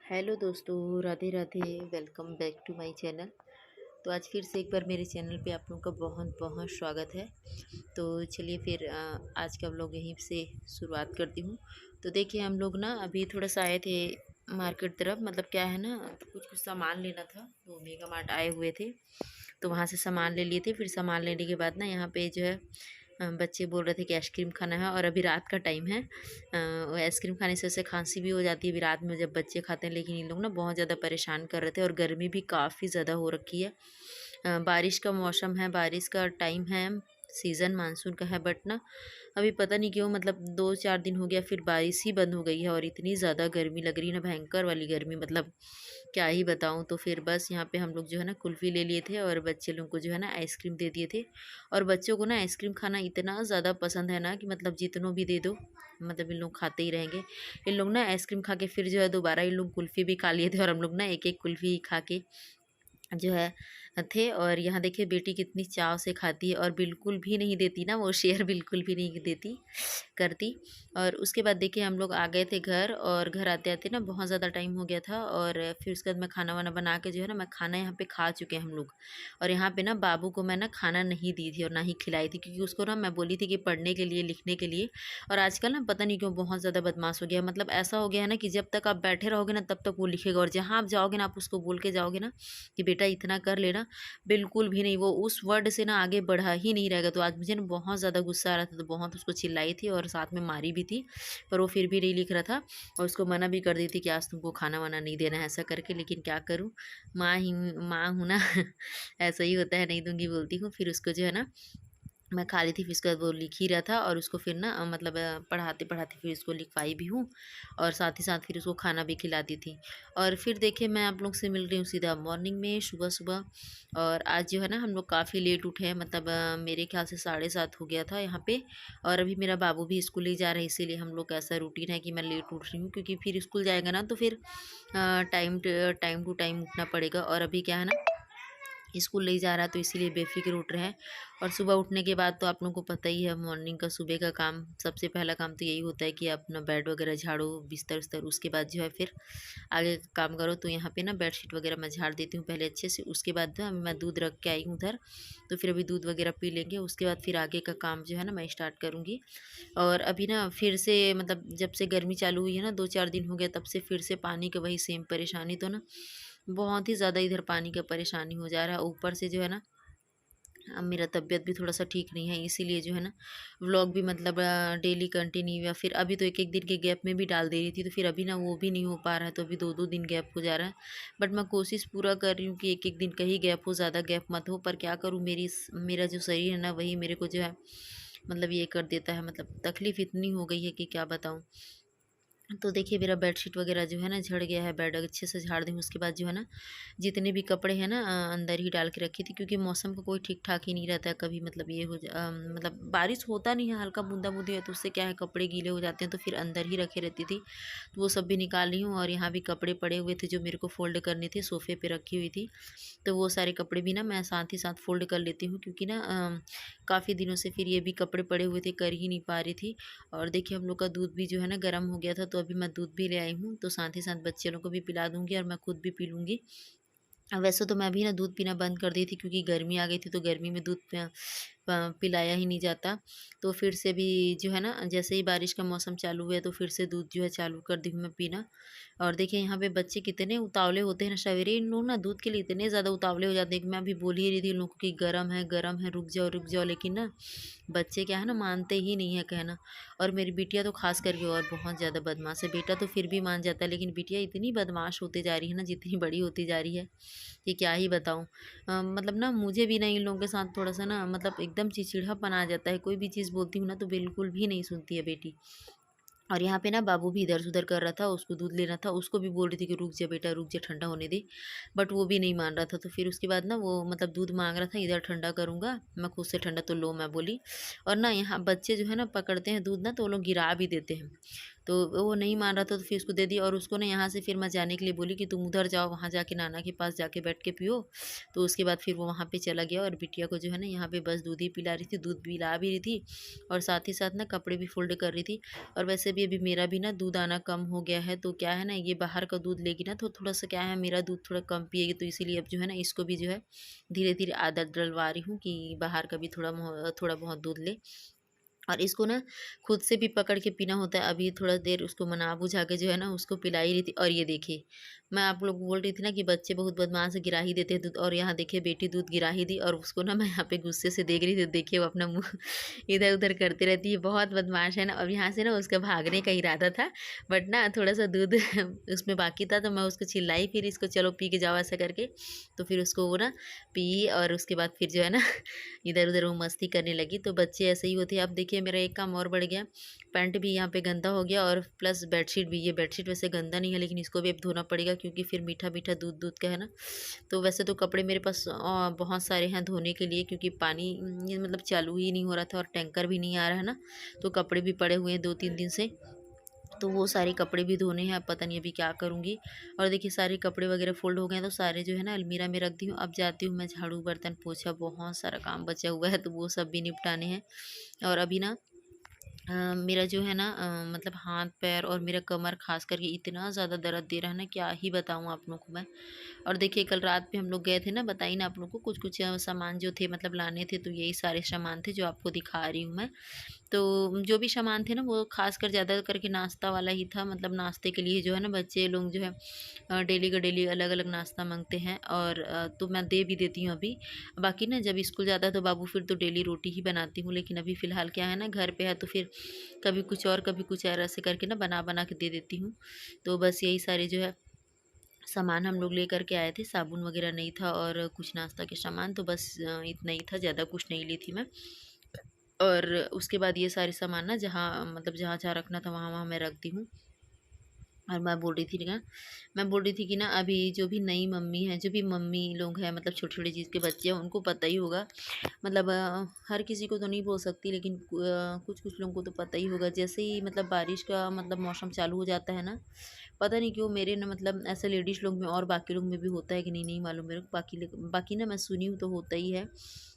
Hello दोस्तों, Radhe Radhe. Welcome back to my channel. तो आज फिर से एक बार मेरे चैनल पे आप लोगों का बहुत बहुत स्वागत है। तो चलिए फिर आज का व्लॉग यहीं से शुरुआत करती हूँ। तो देखिए हम लोग ना अभी थोड़ा सा आए थे मार्केट तरफ। मतलब क्या है ना, कुछ कुछ सामान लेना था तो मेगा मार्ट आए हुए थे। तो वहाँ से सामान ले लिए थे। फिर सामान लेने के बाद ना यहाँ पे जो है बच्चे बोल रहे थे कि आइसक्रीम खाना है और अभी रात का टाइम है। आइसक्रीम खाने से ऐसे खांसी भी हो जाती है अभी रात में जब बच्चे खाते हैं। लेकिन इन लोग ना बहुत ज़्यादा परेशान कर रहे थे और गर्मी भी काफ़ी ज़्यादा हो रखी है। बारिश का मौसम है, बारिश का टाइम है, सीज़न मानसून का है। बट ना अभी पता नहीं क्यों, मतलब 2-4 दिन हो गया फिर बारिश ही बंद हो गई है और इतनी ज़्यादा गर्मी लग रही है ना, भयंकर वाली गर्मी। मतलब क्या ही बताऊँ। तो फिर बस यहाँ पे हम लोग जो है ना कुल्फ़ी ले लिए थे और बच्चे लोग को जो है ना आइसक्रीम दे दिए थे। और बच्चों को ना आइसक्रीम खाना इतना ज़्यादा पसंद है ना कि मतलब जितनों भी दे दो, मतलब इन लोग खाते ही रहेंगे। इन लोग ना आइसक्रीम खा के फिर जो है दोबारा इन लोग कुल्फ़ी भी खा लिए थे और हम लोग ना एक-एक कुल्फ़ी खा के जो है थे। और यहाँ देखिए बेटी कितनी चाव से खाती है और बिल्कुल भी नहीं देती ना, वो शेयर बिल्कुल भी नहीं देती करती। और उसके बाद देखिए हम लोग आ गए थे घर और घर आते आते ना बहुत ज़्यादा टाइम हो गया था। और फिर उसके बाद मैं खाना वाना बना के जो है ना, मैं खाना यहाँ पे खा चुके हैं हम लोग। और यहाँ पे ना बाबू को मैं ना खाना नहीं दी थी और ना ही खिलाई थी, क्योंकि उसको ना मैं बोली थी कि पढ़ने के लिए, लिखने के लिए। और आजकल ना पता नहीं क्यों बहुत ज़्यादा बदमाश हो गया है। मतलब ऐसा हो गया है ना कि जब तक आप बैठे रहोगे ना तब तक वो लिखेगा, और जहाँ आप जाओगे ना आप उसको बोल के जाओगे ना कि बेटा इतना कर लेना, बिल्कुल भी नहीं, वो उस वर्ड से ना आगे बढ़ा ही नहीं रहेगा। तो आज मुझे ना बहुत ज़्यादा गुस्सा आ रहा था, तो बहुत उसको चिल्लाई थी और साथ में मारी भी थी। पर वो फिर भी नहीं लिख रहा था और उसको मना भी कर दी थी कि आज तुमको खाना वाना नहीं देना है, ऐसा करके। लेकिन क्या करूँ, माँ हूँ ना ऐसा ही होता है, नहीं दूंगी बोलती हूँ। फिर उसको जो है ना मैं खा ली थी। फिर उसके बाद वो लिख ही रहा था और उसको फिर ना मतलब पढ़ाते पढ़ाते फिर उसको लिखवाई भी हूँ और साथ ही साथ फिर उसको खाना भी खिलाती थी। और फिर देखिए मैं आप लोग से मिल रही हूँ सीधा मॉर्निंग में, सुबह सुबह। और आज जो है ना हम लोग काफ़ी लेट उठे हैं। मतलब मेरे ख्याल से 7:30 हो गया था यहाँ पे। और अभी मेरा बाबू भी स्कूल ही जा रहा है, इसीलिए हम लोग का ऐसा रूटीन है कि मैं लेट उठ रही हूँ, क्योंकि फिर स्कूल जाएगा ना तो फिर टाइम टू टाइम उठना पड़ेगा। और अभी क्या है ना, स्कूल नहीं जा रहा तो इसीलिए बेफिक्र उठ रहे हैं। और सुबह उठने के बाद तो आप लोगों को पता ही है, मॉर्निंग का सुबह का काम, सबसे पहला काम तो यही होता है कि अपना बेड वगैरह झाड़ो, बिस्तर उस्तर, उसके बाद जो है फिर आगे का काम करो। तो यहाँ पे ना बेडशीट वगैरह मैं झाड़ देती हूँ पहले अच्छे से। उसके बाद जो है मैं दूध रख के आई हूँ उधर, तो फिर अभी दूध वगैरह पी लेंगे। उसके बाद फिर आगे का काम जो है ना मैं स्टार्ट करूँगी। और अभी ना फिर से, मतलब जब से गर्मी चालू हुई है ना, 2-4 दिन हो गया, तब से फिर से पानी का वही सेम परेशानी। तो ना बहुत ही ज़्यादा इधर पानी का परेशानी हो जा रहा है। ऊपर से जो है ना अब मेरा तबीयत भी थोड़ा सा ठीक नहीं है, इसीलिए जो है ना व्लॉग भी मतलब डेली कंटिन्यू, या फिर अभी तो एक एक दिन के गैप में भी डाल दे रही थी, तो फिर अभी ना वो भी नहीं हो पा रहा है। तो अभी 2-2 दिन गैप हो जा रहा है। बट मैं कोशिश पूरा कर रही हूँ कि एक एक दिन का ही गैप हो, ज़्यादा गैप मत हो। पर क्या करूँ, मेरा जो शरीर है ना वही मेरे को जो है मतलब ये कर देता है। मतलब तकलीफ़ इतनी हो गई है कि क्या बताऊँ। तो देखिए मेरा बेडशीट वगैरह जो है ना झड़ गया है, बेड अच्छे से झाड़ दूँ। उसके बाद जो है ना जितने भी कपड़े हैं ना अंदर ही डाल के रखी थी, क्योंकि मौसम का कोई ठीक ठाक ही नहीं रहता है। कभी मतलब ये मतलब बारिश होता नहीं है, हल्का बूंदा बूंदी है, तो उससे क्या है कपड़े गीले हो जाते हैं, तो फिर अंदर ही रखे रहती थी। तो वो सब भी निकाल रही हूँ। और यहाँ भी कपड़े पड़े हुए थे जो मेरे को फोल्ड करने थे, सोफ़े पे रखी हुई थी। तो वो सारे कपड़े भी ना मैं साथ ही साथ फ़ोल्ड कर लेती हूँ, क्योंकि ना काफ़ी दिनों से फिर ये भी कपड़े पड़े हुए थे, कर ही नहीं पा रही थी। और देखिए हम लोग का दूध भी जो है ना गर्म हो गया था, तो अभी मैं दूध भी ले आई हूँ, तो साथ ही साथ बच्चे लोग को भी पिला दूँगी और मैं खुद भी पी लूँगी। वैसे तो मैं भी ना दूध पीना बंद कर दी थी, क्योंकि गर्मी आ गई थी, तो गर्मी में दूध पिलाया ही नहीं जाता। तो फिर से भी जो है ना, जैसे ही बारिश का मौसम चालू हुआ तो फिर से दूध जो है चालू कर दी हूँ मैं पीना। और देखिए यहाँ पे बच्चे कितने उतावले होते हैं ना, सवेरे इन लोग ना दूध के लिए इतने ज़्यादा उतावले हो जाते हैं कि मैं अभी बोल ही रही थी इन लोगों को कि गर्म है, रुक जाओ। लेकिन ना बच्चे क्या है ना, मानते ही नहीं है कहना। और मेरी बिटिया तो खास करके और बहुत ज़्यादा बदमाश है। बेटा तो फिर भी मान जाता है, लेकिन बिटिया इतनी बदमाश होती जा रही है ना, जितनी बड़ी होती जा रही है कि क्या ही बताऊँ। मतलब ना मुझे भी ना इन लोगों के साथ थोड़ा-सा ना मतलब एकदम चिड़चिड़ापन आ जाता है। कोई भी चीज़ बोलती हूँ ना तो बिल्कुल भी नहीं सुनती है बेटी। और यहाँ पे ना बाबू भी इधर-उधर कर रहा था, उसको दूध लेना था, उसको भी बोल रही थी कि रुक जा बेटा, रुक जा, ठंडा होने दे। बट वो भी नहीं मान रहा था। तो फिर उसके बाद ना वो मतलब दूध माँग रहा था, इधर ठंडा करूँगा, मैं खुद से ठंडा तो लो, मैं बोली। और ना यहाँ बच्चे जो है ना पकड़ते हैं दूध ना, तो वो लोग गिरा भी देते हैं। तो वो नहीं मान रहा था, तो फिर उसको दे दिया। और उसको ना यहाँ से फिर मैं जाने के लिए बोली कि तुम उधर जाओ, वहाँ जाके नाना के पास जाके बैठ के पियो। तो उसके बाद फिर वो वहाँ पे चला गया और बिटिया को जो है ना यहाँ पे बस दूध ही पिला रही थी, दूध पिला भी रही थी और साथ ही साथ ना कपड़े भी फोल्ड कर रही थी। और वैसे भी अभी मेरा भी ना दूध आना कम हो गया है, तो क्या है ना, ये बाहर का दूध लेगी ना तो थोड़ा सा क्या है, मेरा दूध थोड़ा कम पिएगी, तो इसीलिए अब जो है ना इसको भी जो है धीरे धीरे आदत डलवा रही हूँ कि बाहर का भी थोड़ा बहुत दूध ले। और इसको ना खुद से भी पकड़ के पीना होता है। अभी थोड़ा देर उसको मना बुझा के जो है ना उसको पिला ही रही थी। और ये देखिए, मैं आप लोग को बोल रही थी ना कि बच्चे बहुत बदमाश है, गिरा ही देते हैं दूध। और यहाँ देखिए बेटी दूध गिरा ही दी और उसको ना मैं यहाँ पे गुस्से से देख रही थी। देखिए वो अपना मुँह इधर उधर करती रहती है, बहुत बदमाश है ना। और यहाँ से ना उसका भागने का इरादा था, बट ना थोड़ा सा दूध उसमें बाकी था, तो मैं उसको चिल्लाई फिर इसको, चलो पी के जाओ ऐसा करके। तो फिर उसको वो ना पी और उसके बाद फिर जो है ना इधर उधर वो मस्ती करने लगी। तो बच्चे ऐसे ही होते हैं। अब देखिए मेरा एक काम और बढ़ गया, पैंट भी यहाँ पे गंदा हो गया और प्लस बेडशीट भी। ये बेडशीट वैसे गंदा नहीं है, लेकिन इसको भी अब धोना पड़ेगा क्योंकि फिर मीठा मीठा दूध दूध का है ना। तो वैसे तो कपड़े मेरे पास बहुत सारे हैं धोने के लिए, क्योंकि पानी ये मतलब चालू ही नहीं हो रहा था और टैंकर भी नहीं आ रहा है ना। तो कपड़े भी पड़े हुए हैं 2-3 दिन से, तो वो सारे कपड़े भी धोने हैं। अब पता नहीं अभी क्या करूँगी। और देखिए सारे कपड़े वगैरह फ़ोल्ड हो गए हैं, तो सारे जो है ना अलमीरा में रख दी हूँ। अब जाती हूँ मैं झाड़ू बर्तन पोछा, बहुत सारा काम बचा हुआ है, तो वो सब भी निपटाने हैं। और अभी ना मेरा जो है ना मतलब हाथ पैर और मेरा कमर खास करके इतना ज़्यादा दर्द दे रहा है ना, क्या ही बताऊँ आप लोगों को मैं। और देखिए कल रात पे हम लोग गए थे ना, बताई ना आप लोगों को, कुछ कुछ सामान जो थे मतलब लाने थे, तो यही सारे सामान थे जो आपको दिखा रही हूँ मैं। तो जो भी सामान थे ना वो खासकर ज़्यादा करके नाश्ता वाला ही था। मतलब नाश्ते के लिए जो है ना बच्चे लोग जो है डेली का डेली अलग अलग नाश्ता मांगते हैं। और तो मैं दे भी देती हूँ अभी। बाकी ना जब स्कूल जाता है तो बाबू फिर तो डेली रोटी ही बनाती हूँ, लेकिन अभी फ़िलहाल क्या है ना घर पे है, तो फिर कभी कुछ और कभी कुछ और ऐसे करके ना बना बना के दे देती हूँ। तो बस यही सारे जो है सामान हम लोग लेकर के आए थे। साबुन वगैरह नहीं था और कुछ नाश्ता के सामान, तो बस इतना ही था, ज़्यादा कुछ नहीं ली थी मैं। और उसके बाद ये सारे सामान ना जहाँ मतलब जहाँ जहाँ रखना था वहाँ वहाँ मैं रख दी हूँ। और मैं बोल रही थी कि ना अभी जो भी नई मम्मी है, जो भी मम्मी लोग हैं, मतलब छोटे छोटे चीज़ के बच्चे हैं, उनको पता ही होगा। मतलब हर किसी को तो नहीं बोल सकती, लेकिन कुछ कुछ लोगों को तो पता ही होगा। जैसे ही मतलब बारिश का मतलब मौसम चालू हो जाता है ना, पता नहीं क्यों मेरे ना मतलब ऐसे लेडीज़ लोग में और बाकी लोग में भी होता है कि नहीं, नहीं मालूम मेरे को। बाकी ना मैं सुनी हूँ तो होता ही है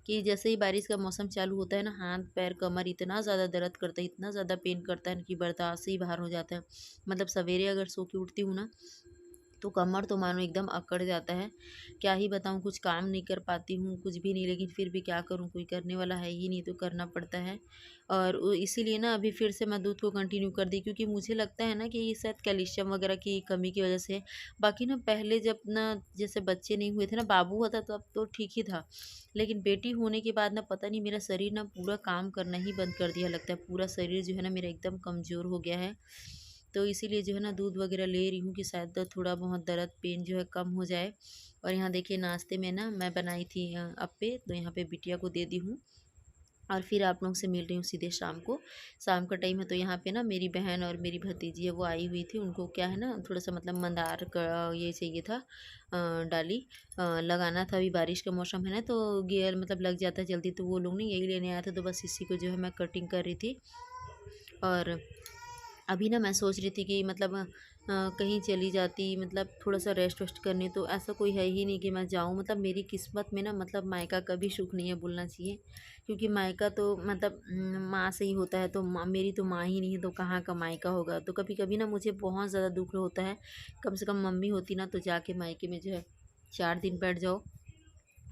कि जैसे ही बारिश का मौसम चालू होता है ना, हाथ पैर कमर इतना ज़्यादा दर्द करता है, इतना ज़्यादा पेन करता है ना कि बर्दाश्त से ही बाहर हो जाता है। मतलब सवेरे अगर सो के उठती हूँ ना, तो कमर तो मानो एकदम अकड़ जाता है। क्या ही बताऊँ, कुछ काम नहीं कर पाती हूँ, कुछ भी नहीं, लेकिन फिर भी क्या करूँ, कोई करने वाला है ही नहीं, तो करना पड़ता है। और इसीलिए ना अभी फिर से मैं दूध को कंटिन्यू कर दी, क्योंकि मुझे लगता है ना कि ये शायद कैल्शियम वगैरह की कमी की वजह से है। बाकी ना पहले जब ना जैसे बच्चे नहीं हुए थे ना, बाबू हुआ था, तो अब तो ठीक ही था। लेकिन बेटी होने के बाद ना पता नहीं मेरा शरीर ना पूरा काम करना ही बंद कर दिया लगता है। पूरा शरीर जो है ना मेरा एकदम कमज़ोर हो गया है। तो इसीलिए जो है ना दूध वगैरह ले रही हूँ कि शायद थोड़ा बहुत दर्द पेन जो है कम हो जाए। और यहाँ देखिए नाश्ते में ना मैं बनाई थी अप्पे, तो यहाँ पे बिटिया को दे दी हूँ। और फिर आप लोगों से मिल रही हूँ सीधे शाम को। शाम का टाइम है, तो यहाँ पे ना मेरी बहन और मेरी भतीजी है वो आई हुई थी। उनको क्या है ना थोड़ा सा मतलब मंदार का ये चाहिए था, डाली लगाना था। अभी बारिश का मौसम है ना, तो गियर मतलब लग जाता है जल्दी, तो वो लोग नहीं यही लेने आए थे। तो बस इसी को जो है मैं कटिंग कर रही थी। और अभी ना मैं सोच रही थी कि मतलब कहीं चली जाती, मतलब थोड़ा सा रेस्ट वेस्ट करने, तो ऐसा कोई है ही नहीं कि मैं जाऊँ। मतलब मेरी किस्मत में ना मतलब मायका का भी सुख नहीं है बोलना चाहिए, क्योंकि मायका तो मतलब माँ से ही होता है। तो माँ मेरी तो माँ ही नहीं है, तो कहाँ का मायका होगा। तो कभी कभी ना मुझे बहुत ज़्यादा दुख होता है, कम से कम मम्मी होती ना तो जाके मायके में जो है 4 दिन बैठ जाओ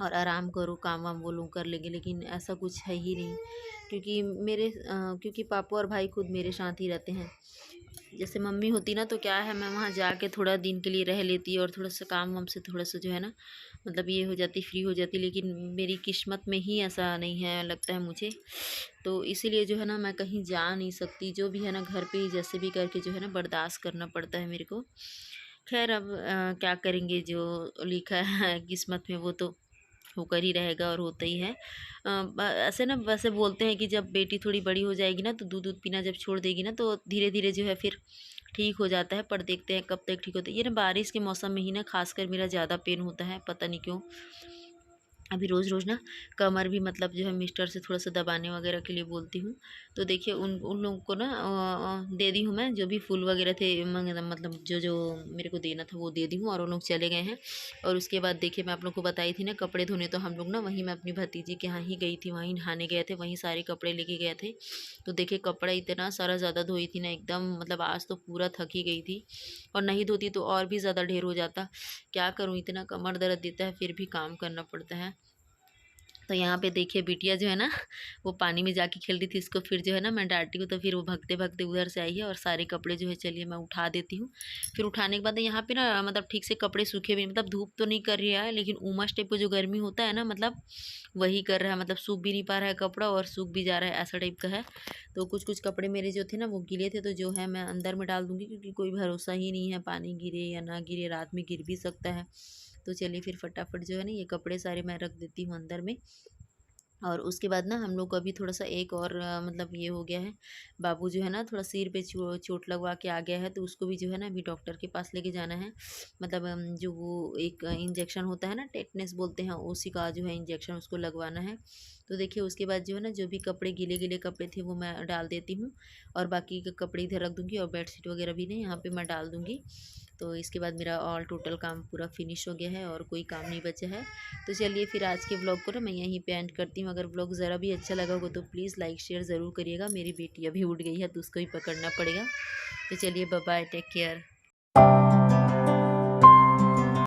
और आराम करो, काम वाम वो लोग कर लेंगे। लेकिन ऐसा कुछ है ही नहीं, क्योंकि क्योंकि पापा और भाई खुद मेरे साथ ही रहते हैं। जैसे मम्मी होती ना तो क्या है, मैं वहाँ जाके थोड़ा दिन के लिए रह लेती और थोड़ा सा काम वाम से थोड़ा सा जो है ना मतलब ये हो जाती, फ्री हो जाती। लेकिन मेरी किस्मत में ही ऐसा नहीं है लगता है मुझे। तो इसीलिए जो है ना मैं कहीं जा नहीं सकती, जो भी है ना घर पे ही जैसे भी करके जो है ना बर्दाश्त करना पड़ता है मेरे को। खैर अब क्या करेंगे, जो लिखा है किस्मत में वो तो होकर ही रहेगा और होता ही है। ऐसे ना वैसे बोलते हैं कि जब बेटी थोड़ी बड़ी हो जाएगी ना, तो दूध दूध पीना जब छोड़ देगी ना, तो धीरे धीरे जो है फिर ठीक हो जाता है। पर देखते हैं कब तक ठीक होता है। ये ना बारिश के मौसम में ही ना खासकर मेरा ज़्यादा पेन होता है, पता नहीं क्यों। अभी रोज़ रोज़ ना कमर भी मतलब जो है मिस्टर से थोड़ा सा दबाने वगैरह के लिए बोलती हूँ। तो देखिए उन उन लोगों को ना दे दी हूँ मैं, जो भी फूल वगैरह थे मतलब जो जो मेरे को देना था वो दे दी हूँ, और उन लोग चले गए हैं। और उसके बाद देखिए मैं आप लोग को बताई थी ना कपड़े धोने, तो हम लोग ना वहीं मैं अपनी भतीजी के यहाँ ही गई थी, वहीं नहाने गए थे, वहीं सारे कपड़े लेके गए थे। तो देखिए कपड़ा इतना सारा ज़्यादा धोई थी ना एकदम, मतलब आज तो पूरा थक ही गई थी, और नहीं धोती तो और भी ज़्यादा ढेर हो जाता। क्या करूँ, इतना कमर दर्द देता है फिर भी काम करना पड़ता है। तो यहाँ पे देखिए बिटिया जो है ना वो पानी में जाके खेल रही थी, इसको फिर जो है ना मैं डांटी हूँ, तो फिर वो भगते भगते उधर से आई है, और सारे कपड़े जो है चलिए मैं उठा देती हूँ। फिर उठाने के बाद यहाँ पे ना मतलब ठीक से कपड़े सूखे भी नहीं, मतलब धूप तो नहीं कर रहा है लेकिन उमस टाइप का जो गर्मी होता है ना, मतलब वही कर रहा है, मतलब सूख भी नहीं पा रहा है कपड़ा और सूख भी जा रहा है, ऐसा टाइप का है। तो कुछ कुछ कपड़े मेरे जो थे ना वो गीले थे, तो जो है मैं अंदर में डाल दूँगी, क्योंकि कोई भरोसा ही नहीं है, पानी गिरे या ना गिरे, रात में गिर भी सकता है। तो चलिए फिर फटाफट जो है ना ये कपड़े सारे मैं रख देती हूँ अंदर में। और उसके बाद ना हम लोग को अभी थोड़ा-सा एक और मतलब ये हो गया है, बाबू जो है ना थोड़ा सिर पे चोट लगवा के आ गया है, तो उसको भी जो है ना अभी डॉक्टर के पास लेके जाना है। मतलब जो वो एक इंजेक्शन होता है ना, टेटनेस बोलते हैं, उसी का जो है इंजेक्शन उसको लगवाना है। तो देखिए उसके बाद जो है ना जो भी कपड़े गीले-गीले कपड़े थे वो मैं डाल देती हूँ, और बाकी के कपड़े इधर रख दूँगी, और बेडशीट वगैरह भी ना यहाँ पे मैं डाल दूँगी। तो इसके बाद मेरा ऑल टोटल काम पूरा फिनिश हो गया है और कोई काम नहीं बचा है। तो चलिए फिर आज के व्लॉग को ना मैं यहीं पे एंड करती हूँ। अगर व्लॉग ज़रा भी अच्छा लगा हो तो प्लीज़ लाइक शेयर ज़रूर करिएगा। मेरी बेटी अभी उठ गई है तो उसको भी पकड़ना पड़ेगा। तो चलिए बाय बाय, टेक केयर।